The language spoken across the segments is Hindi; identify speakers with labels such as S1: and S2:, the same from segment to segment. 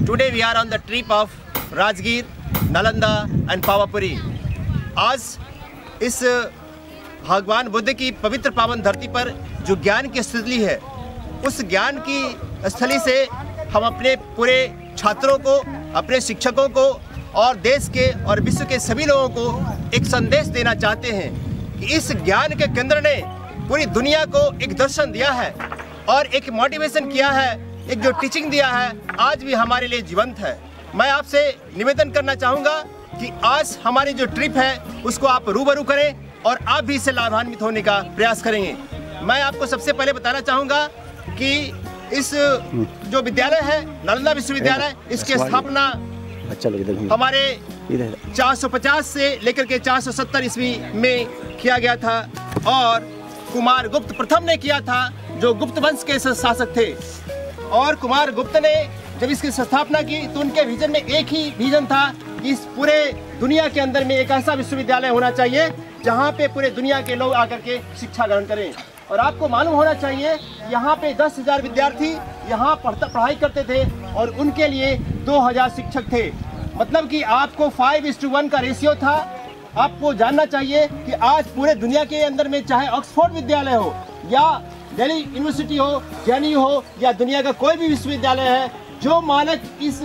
S1: Today we are on the trip of Rajgir, Nalanda and Pawapuri. आज इस भगवान बुद्ध की पवित्र पावन धरती पर जो ज्ञान की स्थली है, उस ज्ञान की स्थली से हम अपने पूरे छात्रों को, अपने शिक्षकों को और देश के और विश्व के सभी लोगों को एक संदेश देना चाहते हैं कि इस ज्ञान के केंद्र ने पूरी दुनिया को एक दर्शन दिया है और एक मोटिवेशन किया है, एक जो टीचिंग दिया है आज भी हमारे लिए जीवंत है। मैं आपसे निवेदन करना चाहूँगा कि आज हमारी जो ट्रिप है उसको आप रूबरू करें और आप भी इससे लाभान्वित होने का प्रयास करेंगे। मैं आपको सबसे पहले बताना चाहूँगा कि इस जो विद्यालय है नालंदा विश्वविद्यालय, इसकी स्थापना हमारे 450 से लेकर के 470 ईस्वी में किया गया था और कुमार गुप्त प्रथम ने किया था, जो गुप्त वंश के शासक थे। और कुमार गुप्त ने जब इसकी स्थापना की तो उनके विजन में एक ही विजन था कि इस पूरे दुनिया के अंदर में एक ऐसा विश्वविद्यालय होना चाहिए जहाँ पे पूरे दुनिया के लोग आकर के शिक्षा ग्रहण करें। और आपको मालूम होना चाहिए यहाँ पे 10,000 विद्यार्थी यहाँ पढ़ाई करते थे और उनके लिए 2,000 शिक्षक थे। मतलब कि आपको 5:1 का रेशियो था। आपको जानना चाहिए कि आज पूरे दुनिया के अंदर में चाहे ऑक्सफोर्ड विद्यालय हो या दिल्ली यूनिवर्सिटी हो, जेएनयू हो या दुनिया का कोई भी विश्वविद्यालय है, जो मानक इस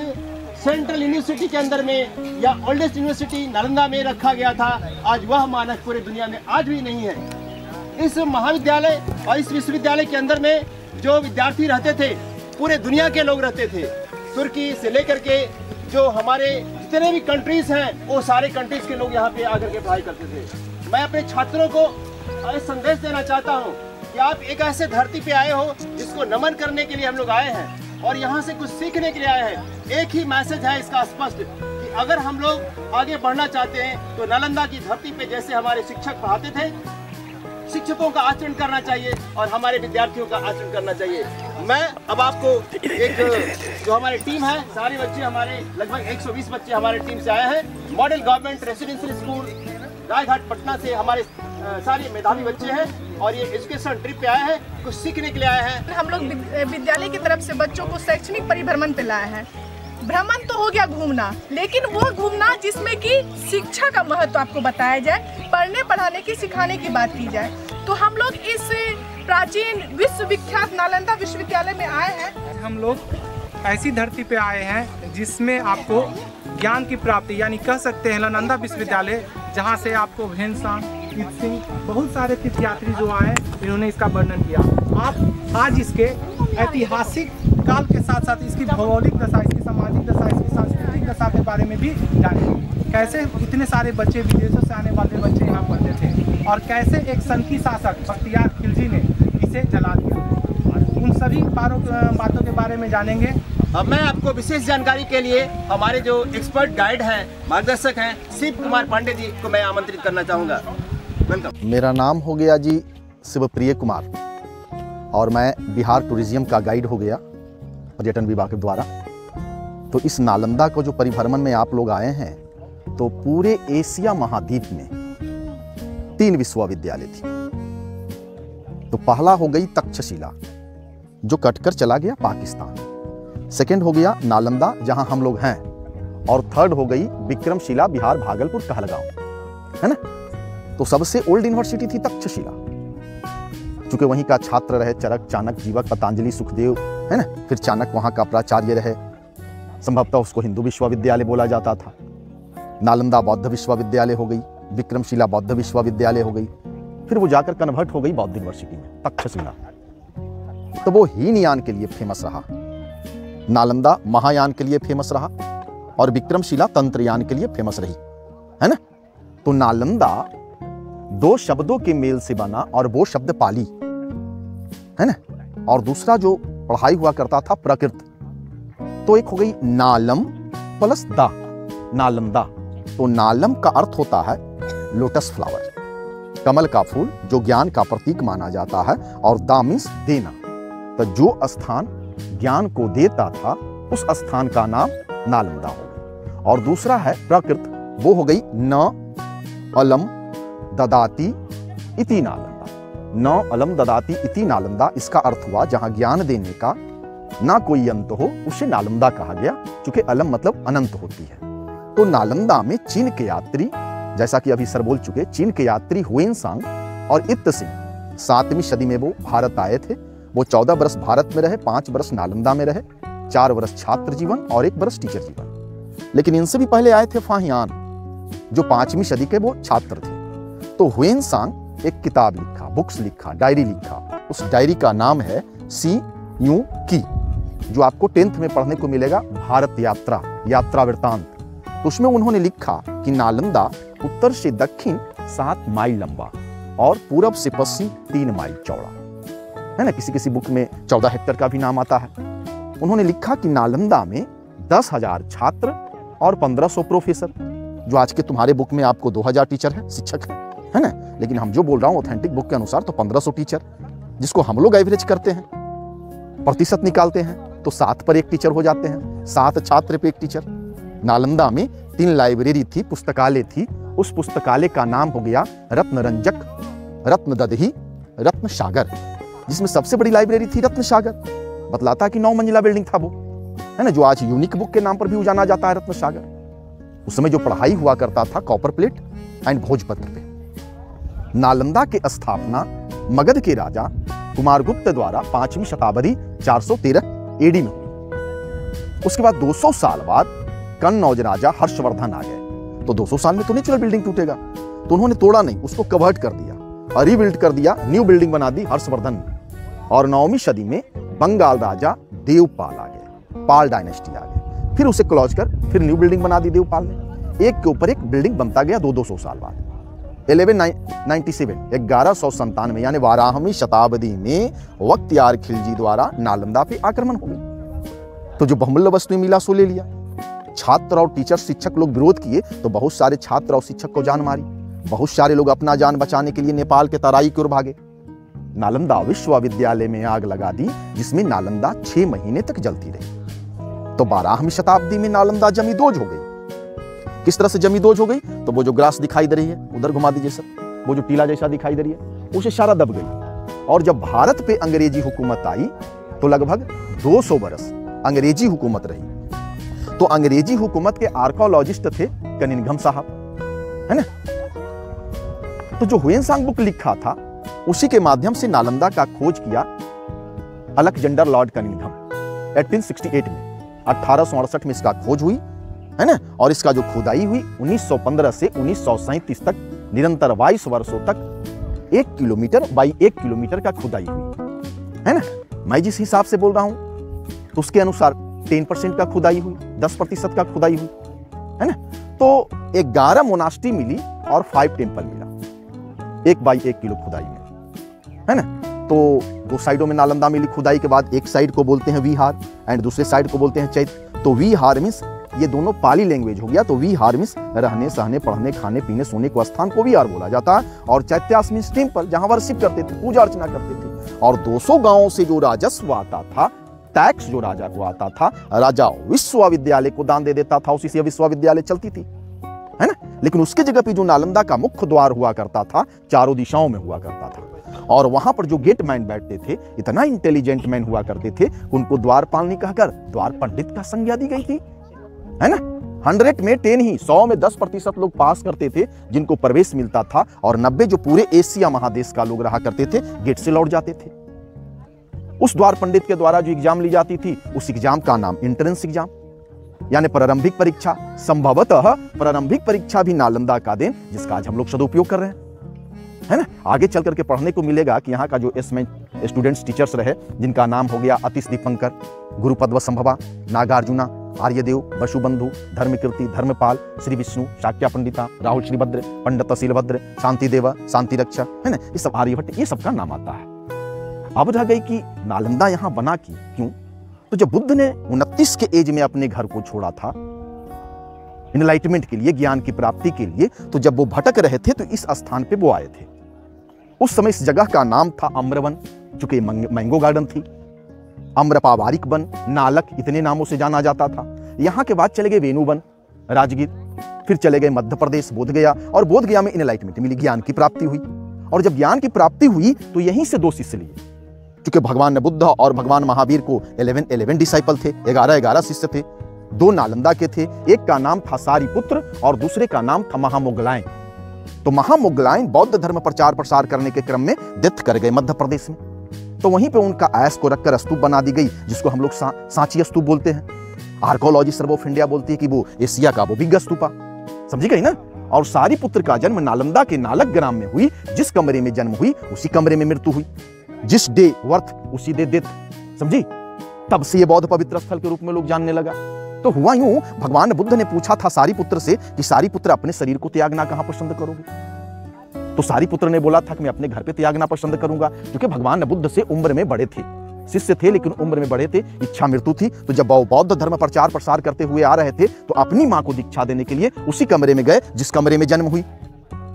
S1: सेंट्रल यूनिवर्सिटी के अंदर में या ओल्डेस्ट यूनिवर्सिटी नालंदा में रखा गया था, आज वह मानक पूरे दुनिया में आज भी नहीं है। इस महाविद्यालय और इस विश्वविद्यालय के अंदर में जो विद्यार्थी रहते थे, पूरे दुनिया के लोग रहते थे। तुर्की से लेकर के जो हमारे जितने भी कंट्रीज हैं, वो सारे कंट्रीज के लोग यहाँ पे आकर के पढ़ाई करते थे। मैं अपने छात्रों को संदेश देना चाहता हूँ कि आप एक ऐसे धरती पे आए हो जिसको नमन करने के लिए हम लोग आए हैं और यहाँ से कुछ सीखने के लिए आए हैं। एक ही मैसेज है इसका स्पष्ट कि अगर हम लोग आगे बढ़ना चाहते हैं तो नालंदा की धरती पे जैसे हमारे शिक्षक पढ़ाते थे, शिक्षकों का आचरण करना चाहिए और हमारे विद्यार्थियों का आचरण करना चाहिए। मैं अब आपको एक जो हमारी टीम है, सारे बच्चे हमारे लगभग 120 बच्चे हमारे टीम से आए हैं। Model government residential school Raighat Patna से हमारे सारे मेधावी बच्चे हैं और ये एजुकेशन ट्रिप पे आए हैं, कुछ सीखने के लिए आए हैं।
S2: हम लोग विद्यालय की तरफ से बच्चों को शैक्षणिक परिभ्रमण पे लाए हैं। भ्रमण तो हो गया घूमना, लेकिन वो घूमना जिसमें कि शिक्षा का महत्व आपको बताया जाए, पढ़ने पढ़ाने की सिखाने की बात की जाए। तो हम लोग इस प्राचीन विश्वविख्यात नालंदा विश्वविद्यालय में आए हैं। हम लोग
S3: ऐसी धरती पे आए हैं जिसमें आपको ज्ञान की प्राप्ति, यानी कह सकते हैं नालंदा विश्वविद्यालय, जहाँ से आपको भीमसेन, सिंह, बहुत सारे तीर्थयात्री जो आए इन्होंने इसका वर्णन किया। आप आज इसके ऐतिहासिक काल के साथ साथ इसकी भौगोलिक दशा, इसकी सामाजिक दशा, इसकी सांस्कृतिक दशा के बारे में भी जानेंगे। कैसे इतने सारे बच्चे, विदेशों से आने वाले बच्चे यहाँ पढ़ते थे और कैसे एक संकी शासक बख्तियार खिलजी ने इसे जला दिया। उन सभी बातों के बारे में जानेंगे।
S1: अब मैं आपको विशेष जानकारी के लिए हमारे जो एक्सपर्ट गाइड हैं, मार्गदर्शक हैं, शिव कुमार पांडे जी को मैं आमंत्रित करना चाहूँगा। वेलकम।
S4: मेरा नाम हो गया जी शिवप्रिय कुमार और मैं बिहार टूरिज्म का गाइड हो गया पर्यटन विभाग के द्वारा। तो इस नालंदा को जो परिभ्रमण में आप लोग आए हैं, तो पूरे एशिया महाद्वीप में 3 विश्वविद्यालय थी। तो पहला हो गई तक्षशिला जो कटकर चला गया पाकिस्तान, सेकंड हो गया नालंदा जहां हम लोग हैं, और थर्ड हो गई विक्रमशिला बिहार भागलपुर कहलगांव, है ना। तो सबसे ओल्ड यूनिवर्सिटी थी तक्षशिला, चूंकि वहीं का छात्र रहे चरक, चाणक्य, जीवक, पतंजलि, सुखदेव, है ना। फिर चाणक्य वहां का प्राचार्य रहे, संभवतः उसको हिंदू विश्वविद्यालय बोला जाता था। नालंदा बौद्ध विश्वविद्यालय हो गई, विक्रमशिला बौद्ध विश्वविद्यालय हो गई, फिर वो जाकर कन्वर्ट हो गई बौद्ध यूनिवर्सिटी में तक्षशिला। तो वो हीनयान के लिए फेमस रहा, नालंदा महायान के लिए फेमस रहा और विक्रमशिला तंत्रयान के लिए फेमस रही, है ना। तो नालंदा 2 शब्दों के मेल से बना और वो शब्द पाली, है ना। और दूसरा जो पढ़ाई हुआ करता था प्रकृत, तो एक हो गई नालम प्लस दा, नालंदा। तो नालम का अर्थ होता है लोटस फ्लावर, कमल का फूल, जो ज्ञान का प्रतीक माना जाता है, और दा मीन्स देना। तो जो स्थान ज्ञान को देता था उस स्थान का नाम नालंदा हो गई। और दूसरा है प्रकृत, वो हो गई न अलम ददाती इति नालंदा। न अलम ददाती इति नालंदा, इसका अर्थ हुआ जहां ज्ञान देने का ना कोई अंत हो, उसे नालंदा कहा गया, चूंकि अलम मतलब अनंत होती है। तो नालंदा में चीन के यात्री, जैसा कि अभी सर बोल चुके, चीन के यात्री हुएनसांग और इत्तसिंग 7वीं सदी में वो भारत आए थे। वो 14 वर्ष भारत में रहे, 5 वर्ष नालंदा में रहे, 4 वर्ष छात्र जीवन और 1 वर्ष टीचर जीवन। लेकिन इनसे भी पहले आए थे फाहियान, जो 5वीं सदी के वो छात्र थे। तो हुएनसांग एक किताब लिखा, बुक्स लिखा, डायरी लिखा। उस डायरी का नाम है सी यू की, जो आपको 10th में पढ़ने को मिलेगा, भारत यात्रा, यात्रा वृत्तांत। तो उसमें उन्होंने लिखा कि नालंदा उत्तर से दक्षिण 7 माइल लंबा और पूरब से पश्चिम 3 माइल चौड़ा है ना। किसी किसी बुक में 14 हेक्टेयर का भी नाम आता है। उन्होंने लिखा कि नालंदा में 10,000 छात्र और 1500 प्रोफेसर, जो आज के तुम्हारे बुक में आपको 2000 टीचर है, शिक्षक है ना। लेकिन हम जो बोल रहा हूँ ऑथेंटिक बुक के अनुसार तो 1500 टीचर, जिसको हम लोग एवरेज करते हैं, प्रतिशत निकालते हैं तो 7 पर 1 टीचर हो जाते हैं, 7 छात्र पे 1 टीचर। नालंदा में 3 लाइब्रेरी थी, पुस्तकालय थी। उस पुस्तकालय का नाम हो गया रत्न रंजक, रत्न ददही, रत्न सागर, जिसमें सबसे बड़ी लाइब्रेरी थी रत्न सागर। बतलाता कि 9 मंजिला बिल्डिंग था वो, है ना, जो आज यूनिक बुक के नाम पर भी जाना जाता है, रत्न सागर। उस समय जो पढ़ाई हुआ करता था कॉपर प्लेट एंड भोजपत्र पे। नालंदा की स्थापना मगध के राजा कुमारगुप्त द्वारा 5वीं शताब्दी 413 एडी में हुई। उसके बाद 200 साल बाद कन्नौज राजा हर्षवर्धन आ गए। तो 200 साल में तो नेचुरल बिल्डिंग टूटेगा, तो उन्होंने तोड़ा नहीं, उसको कवर्ट कर दिया और रीबिल्ड कर दिया, न्यू बिल्डिंग बना दी हर्षवर्धन ने। और 9वीं सदी में बंगाल राजा देवपाल आ गए, पाल डायनेस्टी आ गए, फिर उसे क्लोज कर फिर न्यू बिल्डिंग बना दी देवपाल ने। एक के ऊपर एक बिल्डिंग बनता गया 200 साल बाद। 1197 यानी 12वीं शताब्दी में बख्तियार खिलजी द्वारा नालंदा पे आक्रमण हो गया। तो जो बहुमूल्य वस्तुएं मिला सो ले लिया। छात्र और टीचर, शिक्षक लोग विरोध किए तो बहुत सारे छात्र और शिक्षक को जान मारी। बहुत सारे लोग अपना जान बचाने के लिए नेपाल के तराई की ओर भागे। नालंदा विश्वविद्यालय में आग लगा दी, जिसमें नालंदा 6 महीने तक जलती रही। तो 12वीं शताब्दी में नालंदा जमींदोज हो गई। किस तरह से जमींदोज हो गई? तो वो जो ग्रास दिखाई दे रही है, उधर घुमा दीजिए सर, वो जो टीला जैसा दिखाई दे रही है, उसे सारा दब गई। और जब भारत पे अंग्रेजी हुकूमत आई तो लगभग 200 बरस अंग्रेजी हुकूमत रही। तो अंग्रेजी हुकूमत के आर्कोलॉजिस्ट थे कनिंघम साहब, है ना। तो जो हुएनसांग बुक लिखा था उसी के माध्यम से नालंदा का खोज किया अलेक्जेंडर लॉर्ड कनिंघम 1868 में। 1868 में इसका खोज हुई, है ना। और इसका जो खुदाई हुई 1915 से 1937 तक निरंतर 22 वर्षों तक 1 किलोमीटर बाई 1 किलोमीटर का खुदाई हुई, है ना। मैं जिस हिसाब से बोल रहा हूं तो उसके अनुसार 10% का खुदाई हुई, 10% का खुदाई हुई, है ना। तो 11 मोनास्ट्री मिली और 5 टेम्पल मिला 1 बाई 1 किलो खुदाई में, है ना। तो 2 साइडों में नालंदा मिली खुदाई के बाद। एक साइड को बोलते हैं विहार एंड दूसरे साइड को बोलते हैं चैत्य। तो विहार मीन्स ये दोनों पाली लैंग्वेज हो गया। तो विहार मीन्स रहने सहने पढ़ने खाने पीने सोने को स्थान को विहार बोला जाता है। और चैत्यास मीन्स टेम्पल, जहां वर्शिप करते थे, पूजा अर्चना करते थे। और 200 गांवों से जो राजस्व आता था, टैक्स जो राजा को आता था, राजा विश्वविद्यालय को दान दे देता था, उसी से विश्वविद्यालय चलती थी, है ना। लेकिन उसके जगह पे जो नालंदा का मुख्य द्वार हुआ करता था, चारों दिशाओं में हुआ करता था। और वहां पर जो गेट मैन बैठते थे, इतना इंटेलिजेंट मैन हुआ करते थे, उनको द्वारपाल नहीं कहकर द्वार पंडित का संज्ञा दी गई थी, है ना। 100 में 10 ही, 100 में 10% लोग पास करते थे जिनको प्रवेश मिलता था। और 90 जो पूरे एशिया महादेश का लोग रहा करते थे, गेट से लौट जाते थे। उस द्वार पंडित के द्वारा जो एग्जाम ली जाती थी, उस एग्जाम का नाम एंट्रेंस एग्जाम यानी प्रारंभिक परीक्षा। संभवतः प्रारंभिक परीक्षा भी नालंदा का देन, जिसका आज हम लोग सदुपयोग कर रहे हैं, है ना। आगे चल करके पढ़ने को मिलेगा कि यहाँ का जो स्टूडेंट्स टीचर्स रहे, जिनका नाम हो गया अतिश दीपंकर, गुरुपद्म संभवा, नागार्जुना, आर्यदेव, वसुबंधु, धर्मकीर्ति, धर्मपाल, श्री विष्णु, शाक्या पंडिता, राहुल श्रीभद्र, पंडित तहसीलभद्र, शांति देवा, शांति रक्षा, है ना। ये सब आर्यभट्ट, ये सबका नाम आता है। अब रह गई कि नालंदा यहाँ बना क्यों? तो जब बुद्ध ने 29 के एज में अपने घर को छोड़ा था इनलाइटमेंट के लिए, ज्ञान की प्राप्ति के लिए, तो जब वो भटक रहे थे तो इस स्थान पे वो आए थे। उस समय इस जगह का नाम था अम्रवन, चूंकि मैंगो गार्डन थी। अम्रपावारिक वन, नालक, इतने नामों से जाना जाता था। यहाँ के बाद चले गए वेणुवन, राजगीर, फिर चले गए मध्य प्रदेश बोधगया। और बोधगया में इनलाइटमेंट मिली, ज्ञान की प्राप्ति हुई। और जब ज्ञान की प्राप्ति हुई तो यहीं से 2 शिष्य लिए, क्योंकि भगवान बुद्ध और भगवान महावीर को 11 डिसाइपल थे, 11 शिष्य थे। 2 नालंदा के थे, एक का नाम था सारीपुत्र और दूसरे का नाम था महामोगलायन। तो महामोगलायन बौद्ध धर्म प्रचार प्रसार करने के क्रम में डेथ कर गए मध्य प्रदेश में। तो वहीं पे उनका ऐश को रखकर स्तूप बना दी गई, जिसको हम लोग सांची स्तूप बोलते हैं। आर्कोलॉजी सर्वे ऑफ इंडिया बोलती है कि वो एशिया का वो बिग स्तूपा, समझी गई ना। और सारीपुत्र का जन्म नालंदा के नालक ग्राम में हुई। जिस कमरे में जन्म हुई उसी कमरे में मृत्यु हुई। जिस डे वर्थ उसी डे डेथ, समझी। तब से ये बौद्ध पवित्र स्थल के रूप में लोग जानने लगा। तो हुआ यूं, भगवान बुद्ध ने पूछा था सारीपुत्र से कि सारीपुत्र अपने शरीर को त्यागना कहां पसंद करोगे? तो सारीपुत्र ने बोला था कि मैं अपने घर पे त्यागना पसंद करूंगा, क्योंकि भगवान बुद्ध से उम्र में बड़े थे, शिष्य थे लेकिन उम्र में बड़े थे, इच्छा मृत्यु थी। तो जब बौद्ध धर्म प्रचार प्रसार करते हुए आ रहे थे तो अपनी मां को दीक्षा देने के लिए उसी कमरे में गए जिस कमरे में जन्म हुई,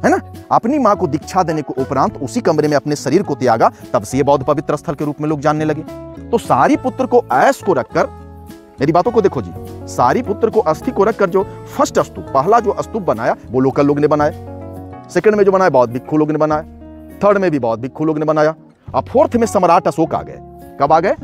S4: है ना। अपनी मां को दीक्षा देने को उपरांत उसी कमरे में अपने शरीर को त्यागा। तब से ये बौद्ध पवित्र स्थल के रूप में लोग जानने लगे। तो सारीपुत्र को ऐश को रखकर, मेरी बातों को देखो जी, सारीपुत्र को अस्थि को रखकर जो फर्स्ट स्तूप, पहला जो स्तूप बनाया वो लोकल लोग ने बनाया। सेकंड में जो बनाया बौद्ध भिक्षु लोग ने बनाया। थर्ड में भी बौद्ध भिक्षु लोग ने बनाया। और फोर्थ में सम्राट अशोक आ गए। कब आ गए?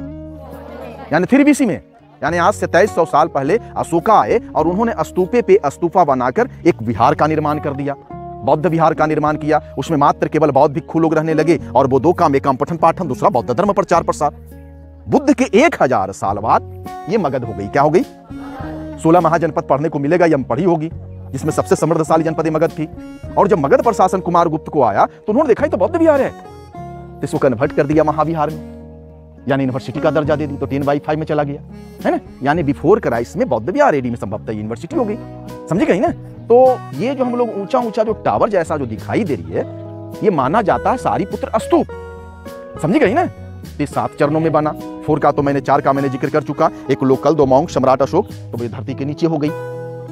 S4: यानी 3 BC में, यानी आज से 2300 साल पहले अशोका आए और उन्होंने स्तूपे पे स्तूपा बनाकर एक विहार का निर्माण कर दिया, बौद्ध विहार का निर्माण किया। उसमें मात्र केवल बौद्ध भिक्षु लोग रहने लगे और वो 2 काम, एक काम पठन पाठन, दूसरा बौद्ध धर्म प्रचार प्रसार। बुद्ध के 1000 साल बाद ये मगध हो गई। क्या हो गई? 16 महाजनपद पढ़ने को मिलेगा, यम पढ़ी होगी, जिसमें सबसे समृद्धशाली जनपद मगध थी। और जब मगध प्रशासन कुमार गुप्त को आया तो उन्होंने देखा तो बौद्ध विहार है, तो इसको कन्वर्ट कर दिया महाविहार में, यानी यूनिवर्सिटी का दर्जा दे दी। तो 10/5 में चला गया, है ना। यानी बिफोर क्राइस्ट में बौद्ध विहार, एडी में संभवतः यूनिवर्सिटी हो गई, समझी गई ना। तो ये जो हम लोग ऊंचा ऊंचा जो टावर जैसा जो दिखाई दे रही है, ये माना जाता है सारीपुत्र स्तूप, समझी गई ना। ये 7 चरणों में बना। 4 का तो मैंने 4 का मैंने जिक्र कर चुका, एक लोकल, 2 मॉन्क, सम्राट अशोक, तो ये धरती के नीचे हो गई,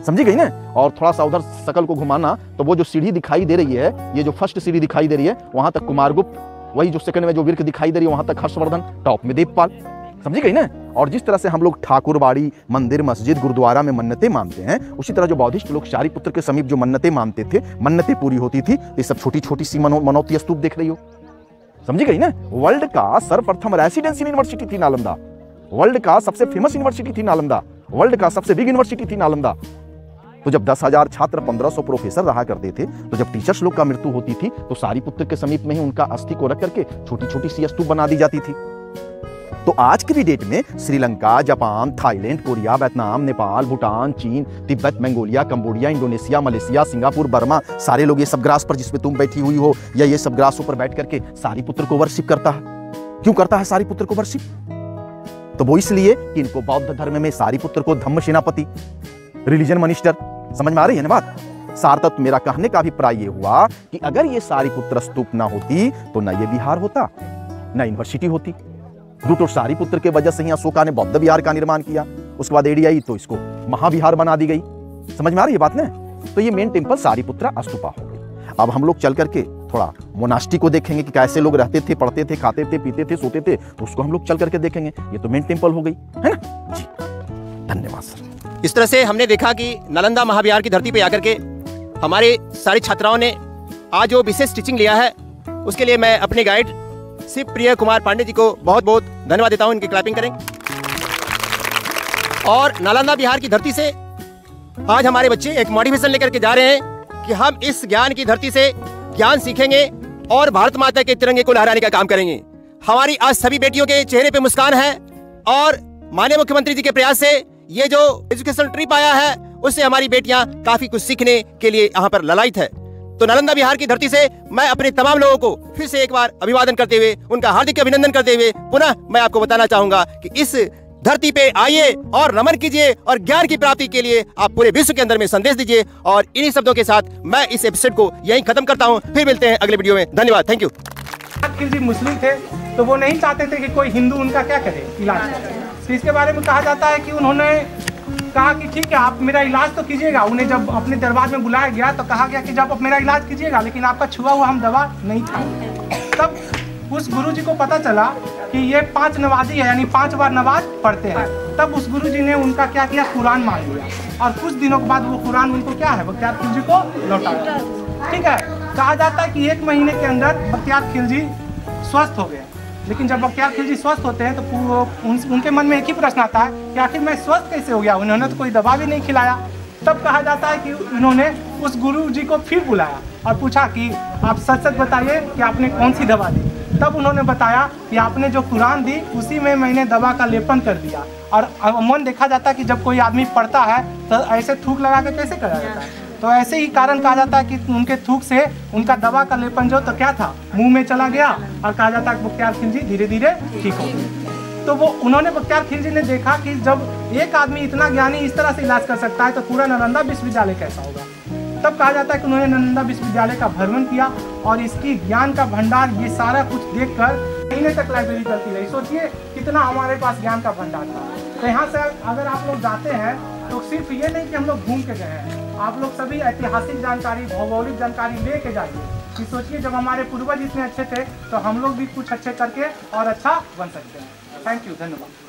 S4: समझी गई ना। और थोड़ा सा उधर शकल को घुमाना तो वो जो सीढ़ी दिखाई दे रही है, ये जो फर्स्ट सीढ़ी दिखाई दे रही है, वहां तक कुमारगुप्त, वही जो सेकंड में जो वृक्ष दिखाई दे रही है वहां तक हर्षवर्धन, टॉप में देवपाल, समझी गई ना। और जिस तरह से हम लोग ठाकुरबाड़ी, मंदिर, मस्जिद, गुरुद्वारा में मन्नतें मानते हैं, उसी तरह जो बौद्धिस्ट लोग सारीपुत्र के समीप जो मन्नतें मानते थे, मन्नतें पूरी होती थी। ये सब छोटी छोटी सी मनौती स्तूप देख रही हो, समझी गई ना। वर्ल्ड का सर्वप्रथम रेसिडेंशियल यूनिवर्सिटी थी नालंदा, वर्ल्ड का सबसे फेमस यूनिवर्सिटी थी नालंदा, वर्ल्ड का सबसे बिग यूनिवर्सिटी थी नालंदा। तो जब 10,000 छात्र, 1500 प्रोफेसर रहा करते थे, तो जब टीचर्स लोग का मृत्यु होती थी तो सारीपुत्र के समीप में ही उनका अस्थि को रख करके छोटी छोटी सी स्तूप बना दी जाती थी। तो आज की भी डेट में Sri Lanka, Japan, Thailand, Korea, Vietnam, Nepal, Bhutan, चीन, तिब्बत, Mongolia, Cambodia, Indonesia, Malaysia, Singapore, Burma, सारे लोग ये सब ग्रास पर जिसपे तुम बैठी हुई हो या ये सब ग्रासों पर बैठ करके सारीपुत्र को वर्शिप करता है। क्यों करता है सारीपुत्र को वर्शिप? तो वो इसलिए कि इनको बौद्ध धर्म में सारीपुत्र को धम्म सेनापति, रिलीजन मिनिस्टर, समझ में आ रही है ना बात। सारतत्व मेरा कहने का अभिप्राय ये हुआ कि अगर ये सारीपुत्र स्तूप ना होती तो ना ये विहार होता, ना यूनिवर्सिटी होती। दूटो सारीपुत्र के वजह से ही अशोका ने बौद्ध विहार का निर्माण किया। उसके बाद एडी आई तो इसको महाविहार बना दी गई, समझ में आ रही है बात ना। तो ये मेन टेम्पल सारीपुत्र स्तूपा हो गई। अब हम लोग चल करके थोड़ा मोनास्ट्री को देखेंगे कि कैसे लोग रहते थे, पढ़ते थे, खाते थे, पीते थे, सोते थे, तो उसको हम लोग चल करके देखेंगे। ये तो मेन टेम्पल हो गई, है ना जी। धन्यवाद सर।
S1: इस तरह से हमने देखा कि नालंदा महाविहार की धरती पे आकर के हमारे सारी छात्राओं ने आज जो विशेष टीचिंग लिया है, उसके लिए मैं अपने गाइड शिवप्रिय कुमार पांडे जी को बहुत बहुत धन्यवाद देता हूं। इनकी क्लैपिंग करें। और नालंदा बिहार की धरती से आज हमारे बच्चे एक मोटिवेशन लेकर के जा रहे हैं कि हम इस ज्ञान की धरती से ज्ञान सीखेंगे और भारत माता के तिरंगे को लहराने का काम करेंगे। हमारी आज सभी बेटियों के चेहरे पे मुस्कान है और माननीय मुख्यमंत्री जी के प्रयास से ये जो एजुकेशन ट्रिप आया है, उससे हमारी बेटियां काफी कुछ सीखने के लिए यहाँ पर ललायित है। तो नालंदा बिहार की धरती से मैं अपने तमाम लोगों को फिर से एक बार अभिवादन करते हुए, उनका हार्दिक अभिनंदन करते हुए पुनः मैं आपको बताना चाहूंगा कि इस धरती पे आइए और नमन कीजिए और ज्ञान की प्राप्ति के लिए आप पूरे विश्व के अंदर में संदेश दीजिए। और इन्हीं शब्दों के साथ मैं इस एपिसोड को यहीं खत्म करता हूँ। फिर मिलते हैं अगले वीडियो में। धन्यवाद, थैंक यू।
S3: जी मुस्लिम थे तो वो नहीं चाहते थे कि कोई हिंदू उनका क्या करे, इलाज। तो इसके बारे में कहा जाता है कि उन्होंने कहा कि ठीक है आप मेरा इलाज तो कीजिएगा। उन्हें जब अपने दरबार में बुलाया गया तो कहा गया कि जब आप मेरा इलाज कीजिएगा लेकिन आपका छुआ हुआ हम दवा नहीं था। तब उस गुरुजी को पता चला कि ये 5 नवाजी है, यानी 5 बार नमाज पढ़ते हैं। तब उस गुरुजी ने उनका क्या किया, कुरान मान लिया और कुछ दिनों के बाद वो कुरान उनको क्या है, बख्तियार खिलजी को लौटा दिया। ठीक है, कहा जाता है कि 1 महीने के अंदर बख्तियार खिलजी स्वस्थ हो गए। लेकिन जब बख्तियार खिलजी स्वस्थ होते हैं तो उनके मन में एक ही प्रश्न आता है कि आखिर मैं स्वस्थ कैसे हो गया, उन्होंने तो कोई दवा भी नहीं खिलाया। तब कहा जाता है कि उन्होंने उस गुरु जी को फिर बुलाया और पूछा कि आप सच सच बताइए कि आपने कौन सी दवा दी। तब उन्होंने बताया कि आपने जो कुरान दी उसी में मैंने दवा का लेपन कर दिया। और अमूमन देखा जाता है कि जब कोई आदमी पढ़ता है तो ऐसे थूक लगा के कैसे करा जाता है, तो ऐसे ही कारण कहा जाता है कि उनके थूक से उनका दवा का लेपन जो तो क्या था मुंह में चला गया और कहा जाता है कि बख्तियार खिलजी धीरे धीरे ठीक हो गए। तो वो उन्होंने बख्तियार खिलजी ने देखा कि जब एक आदमी इतना ज्ञानी इस तरह से इलाज कर सकता है तो पूरा नालंदा विश्वविद्यालय कैसा होगा। तब कहा जाता है कि उन्होंने नालंदा विश्वविद्यालय का भ्रमण किया और इसकी ज्ञान का भंडार ये सारा कुछ देखकर महीने तक लाइब्रेरी चलती रही। सोचिए कितना हमारे पास ज्ञान का भंडार था। तो यहाँ से अगर आप लोग जाते हैं तो सिर्फ ये नहीं कि हम लोग घूम के गए हैं, आप लोग सभी ऐतिहासिक जानकारी, भौगोलिक जानकारी ले के जाइए कि सोचिए जब हमारे पूर्वज इतने अच्छे थे तो हम लोग भी कुछ अच्छे करके और अच्छा बन सकते हैं। थैंक यू, धन्यवाद।